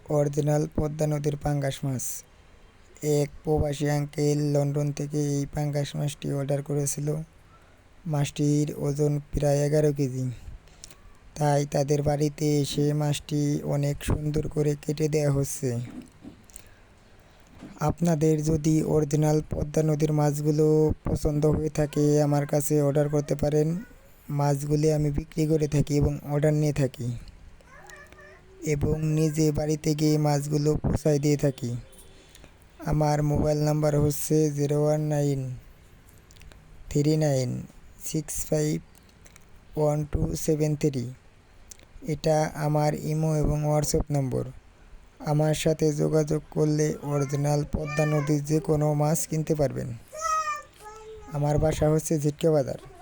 Original Padma নদীর পাঙ্গাস মাছ। এক প্রবাসী আঙ্কেল লন্ডন থেকে এই পাঙ্গাস মাছটি অর্ডার করেছিল। মাছটির ওজন প্রায় 11 কেজি। তাই তাদের বাড়িতে এসে মাছটি অনেক সুন্দর করে কেটে দেওয়া হচ্ছে। আপনাদের যদি অরিজিনাল পদ্মা নদীর মাছগুলো পছন্দ হয়ে থাকে আমার কাছে অর্ডার করতে পারেন। মাছগুলি আমি বিক্রি করে থাকি এবং অর্ডার নিয়ে থাকি এবং নিজে বাড়িতে গিয়ে মাছগুলো পৌঁছায় দিয়ে থাকি। আমার মোবাইল নাম্বার হচ্ছে 01939651273। এটা আমার ইমো এবং হোয়াটসঅ্যাপ নম্বর। আমার সাথে যোগাযোগ করলে অরিজিনাল পদ্মা নদীর যে কোনো মাছ কিনতে পারবেন। আমার বাসা হচ্ছে ঝিটকা বাজার।